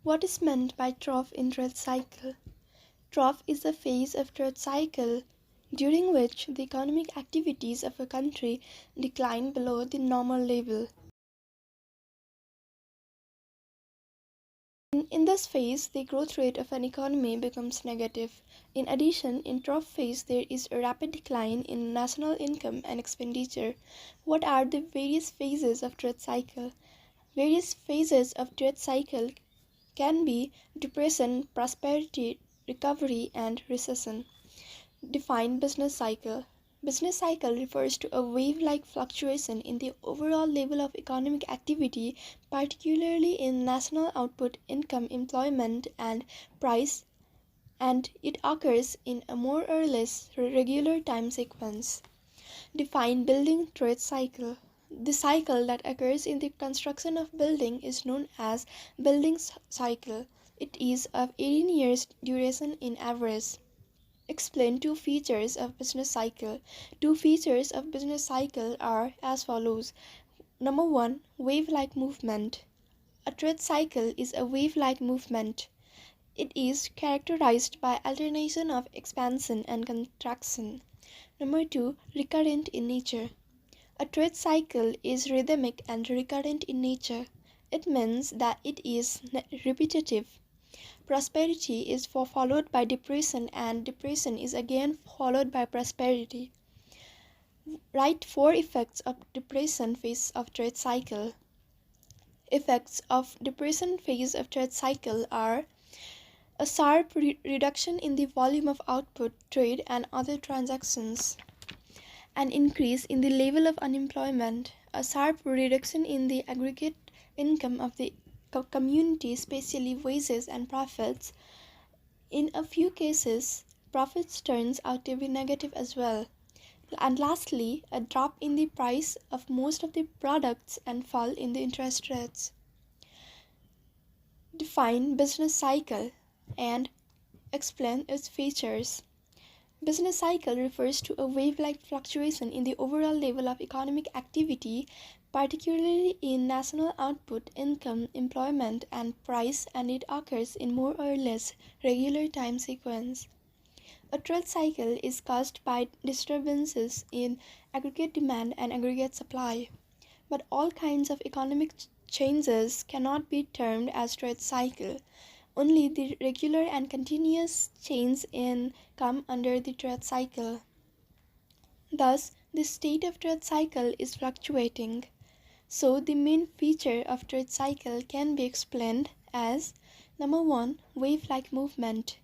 What is meant by trough in trade cycle? Trough is a phase of trade cycle during which the economic activities of a country decline below the normal level. In this phase, the growth rate of an economy becomes negative. In addition, in trough phase, there is a rapid decline in national income and expenditure. What are the various phases of trade cycle? Various phases of trade cycle can be depression, prosperity, recovery, and recession. Define business cycle. Business cycle refers to a wave-like fluctuation in the overall level of economic activity, particularly in national output, income, employment, and price, and it occurs in a more or less regular time sequence. Define building trade cycle. The cycle that occurs in the construction of building is known as building cycle. It is of 18 years duration in average. Explain two features of business cycle. Two features of business cycle are as follows. Number one, wave-like movement. A trade cycle is a wave-like movement. It is characterized by alternation of expansion and contraction. Number two, recurrent in nature. A trade cycle is rhythmic and recurrent in nature. It means that it is repetitive. Prosperity is followed by depression, and depression is again followed by prosperity. Write four effects of depression phase of trade cycle. Effects of depression phase of trade cycle are a sharp reduction in the volume of output, trade, and other transactions, an increase in the level of unemployment, a sharp reduction in the aggregate income of the community, especially wages and profits. In a few cases, profits turns out to be negative as well. And lastly, a drop in the price of most of the products and fall in the interest rates. Define business cycle and explain its features. Business cycle refers to a wave-like fluctuation in the overall level of economic activity, particularly in national output, income, employment, and price, and it occurs in more or less regular time sequence. A trade cycle is caused by disturbances in aggregate demand and aggregate supply, but all kinds of economic changes cannot be termed as trade cycle. Only the regular and continuous change in come under the trade cycle. Thus, the state of trade cycle is fluctuating. So, the main feature of trade cycle can be explained as number one, wave-like movement.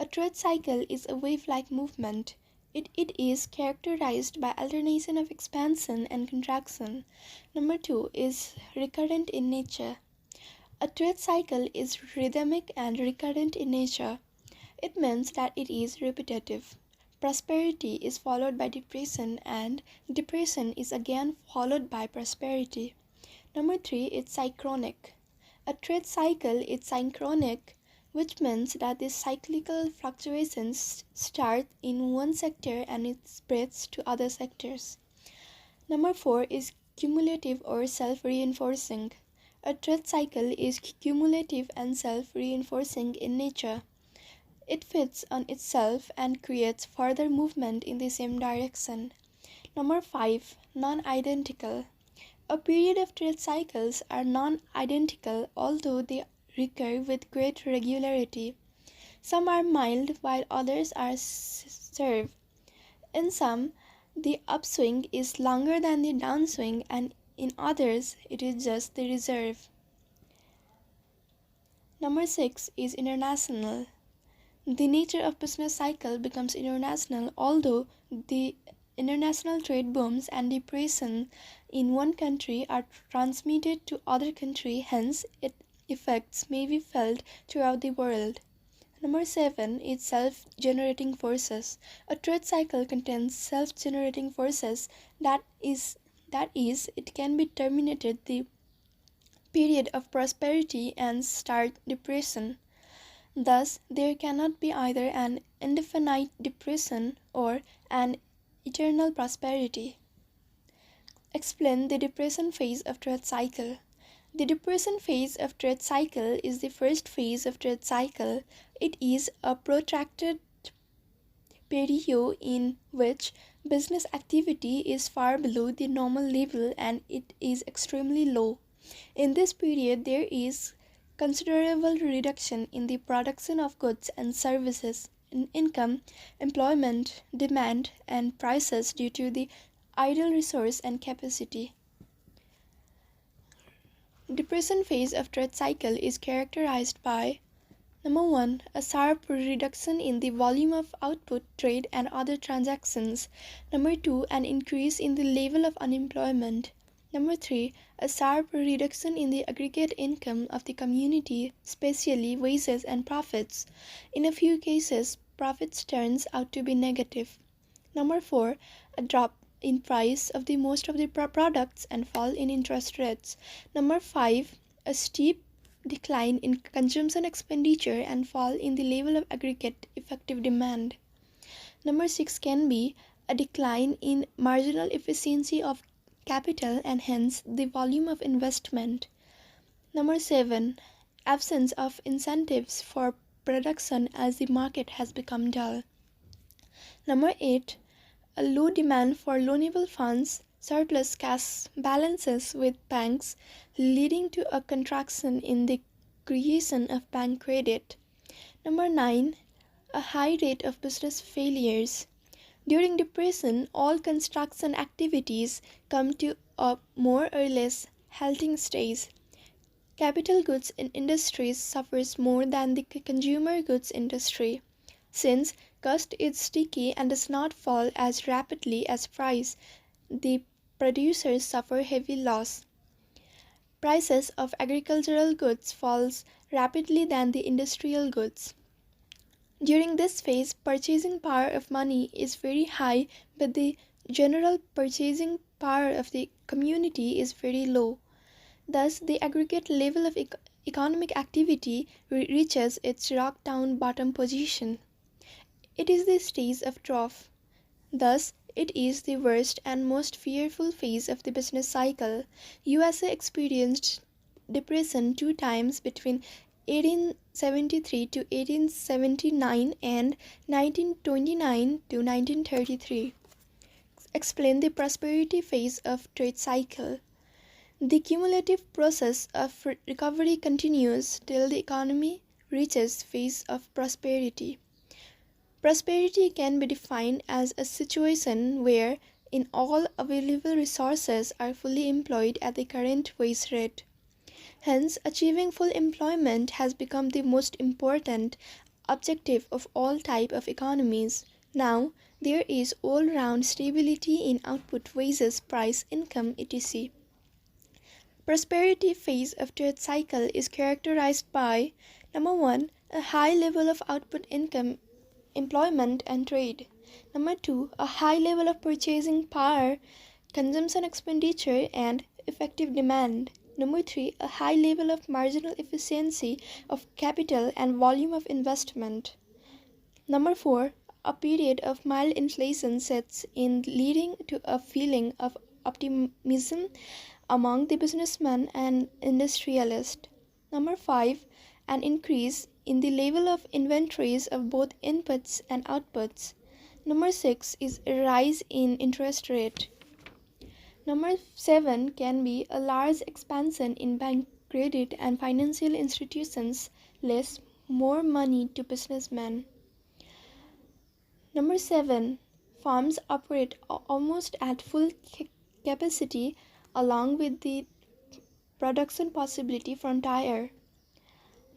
A trade cycle is a wave-like movement. It is characterized by alternation of expansion and contraction. Number two is recurrent in nature. A trade cycle is rhythmic and recurrent in nature. It means that it is repetitive. Prosperity is followed by depression, and depression is again followed by prosperity. Number three is synchronic. A trade cycle is synchronic, which means that the cyclical fluctuations start in one sector and it spreads to other sectors. Number four is cumulative or self-reinforcing. A trade cycle is cumulative and self-reinforcing in nature. It feeds on itself and creates further movement in the same direction. Number five, non-identical. A period of trade cycles are non-identical, although they recur with great regularity. Some are mild while others are severe. In some, the upswing is longer than the downswing, and in others, it is just the reserve. Number six is international. The nature of business cycle becomes international, although the international trade booms and depression in one country are transmitted to other country, hence its effects may be felt throughout the world. Number seven is self-generating forces. A trade cycle contains self-generating forces that is, it can be terminated the period of prosperity and start depression. Thus, there cannot be either an indefinite depression or an eternal prosperity. Explain the depression phase of trade cycle. The depression phase of trade cycle is the first phase of trade cycle. It is a protracted period in which business activity is far below the normal level and it is extremely low. In this period, there is considerable reduction in the production of goods and services, in income, employment, demand, and prices due to the idle resource and capacity. Depression phase of trade cycle is characterized by Number 1. A sharp reduction in the volume of output, trade, and other transactions. Number 2. An increase in the level of unemployment. Number 3. A sharp reduction in the aggregate income of the community, especially wages and profits. In a few cases, profits turns out to be negative. Number 4. A drop in price of the most of the products and fall in interest rates. Number 5. A steep decline in consumption expenditure and fall in the level of aggregate effective demand. Number 6 can be a decline in marginal efficiency of capital and hence the volume of investment. Number 7, absence of incentives for production as the market has become dull. Number 8, a low demand for loanable funds, surplus cash balances with banks, leading to a contraction in the creation of bank credit. Number 9, a high rate of business failures. During depression, all construction activities come to a more or less halting stage. Capital goods industries suffers more than the consumer goods industry. Since cost is sticky and does not fall as rapidly as price, the producers suffer heavy loss. Prices of agricultural goods falls rapidly than the industrial goods. During this phase, purchasing power of money is very high, but the general purchasing power of the community is very low. Thus, the aggregate level of economic activity reaches its rock-down bottom position. It is the stage of trough. Thus, it is the worst and most fearful phase of the business cycle. USA experienced depression 2 times between 1873 to 1879 and 1929 to 1933. Explain the prosperity phase of trade cycle. The cumulative process of recovery continues till the economy reaches phase of prosperity. Prosperity can be defined as a situation where in all available resources are fully employed at the current wage rate. Hence, achieving full employment has become the most important objective of all types of economies. Now, there is all-round stability in output, wages, price, income, etc. Prosperity phase of trade cycle is characterized by Number 1, a high level of output, income, employment and trade. Number 2, a high level of purchasing power, consumption expenditure and effective demand. Number 3, a high level of marginal efficiency of capital and volume of investment. Number 4, a period of mild inflation sets in, leading to a feeling of optimism among the businessmen and industrialists. Number 5, an increase in the level of inventories of both inputs and outputs. Number 6 is a rise in interest rate. Number 7 can be a large expansion in bank credit and financial institutions, less more money to businessmen. Number 7, farms operate almost at full capacity along with the production possibility from tire.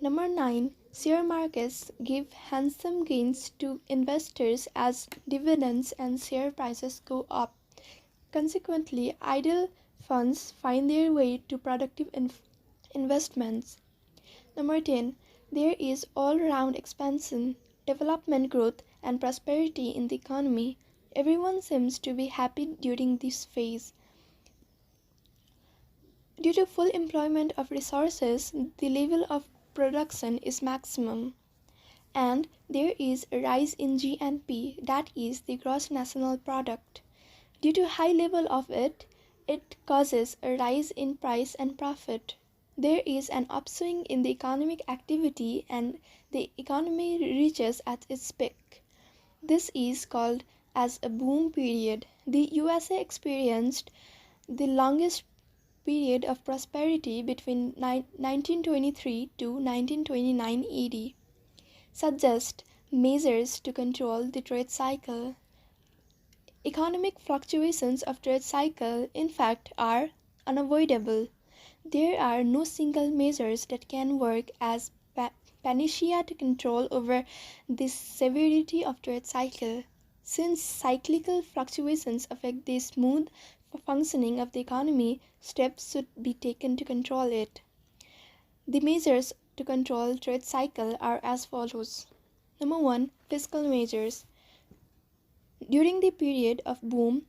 Number 9, share markets give handsome gains to investors as dividends and share prices go up. Consequently, idle funds find their way to productive investments. Number 10, there is all-round expansion, development, growth, and prosperity in the economy. Everyone seems to be happy during this phase. Due to full employment of resources, the level of production is maximum, and there is a rise in GNP, that is the gross national product. Due to high level of it, it causes a rise in price and profit. there is an upswing in the economic activity and the economy reaches at its peak. This is called as a boom period. The USA experienced the longest period of prosperity between 1923 to 1929 AD. Suggest measures to control the trade cycle. Economic fluctuations of trade cycle, in fact, are unavoidable. There are no single measures that can work as panacea to control over the severity of trade cycle. Since cyclical fluctuations affect the smooth functioning of the economy, steps should be taken to control it. The measures to control trade cycle are as follows. Number 1, fiscal measures. During the period of boom,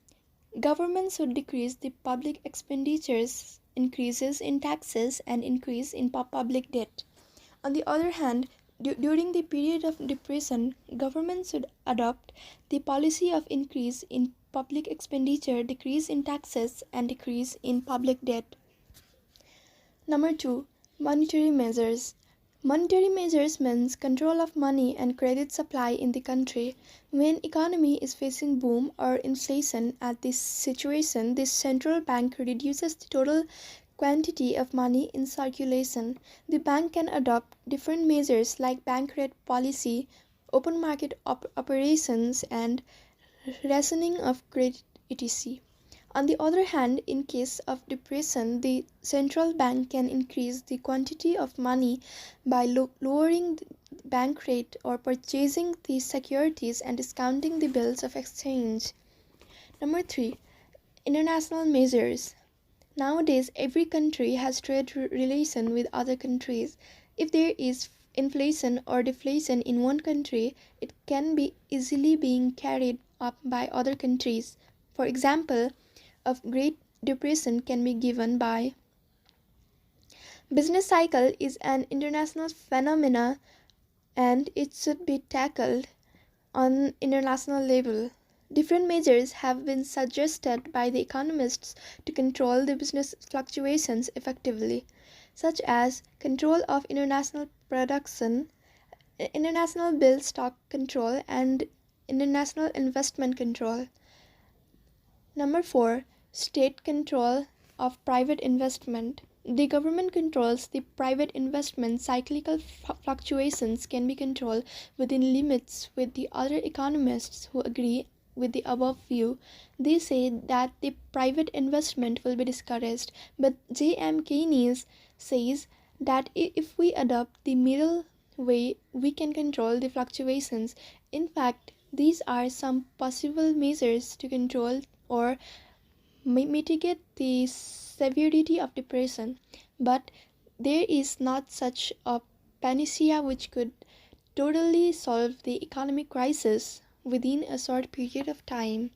governments should decrease the public expenditures, increases in taxes, and increase in public debt. On the other hand, during the period of depression, governments should adopt the policy of increase in public expenditure, decrease in taxes, and decrease in public debt. Number 2, monetary measures. Monetary measures means control of money and credit supply in the country. When economy is facing boom or inflation at this situation, the central bank reduces the total quantity of money in circulation. The bank can adopt different measures like bank rate policy, open market operations, and rationing of credit, etc. On the other hand, in case of depression, the central bank can increase the quantity of money by lowering the bank rate or purchasing the securities and discounting the bills of exchange. Number 3, international measures. Nowadays, every country has trade relation with other countries. If there is inflation or deflation in one country, it can be easily being carried up by other countries. For example, of Great Depression can be given by business cycle is an international phenomena and it should be tackled on international level. Different measures have been suggested by the economists to control the business fluctuations effectively, such as control of international production, international bill stock control, and international investment control. Number 4, state control of private investment. The government controls the private investment. Cyclical fluctuations can be controlled within limits with the other economists who agree with the above view. They say that the private investment will be discouraged, but J.M. Keynes says that if we adopt the middle way, we can control the fluctuations. In fact, these are some possible measures to control or mitigate the severity of depression, but there is not such a panacea which could totally solve the economic crisis within a short period of time.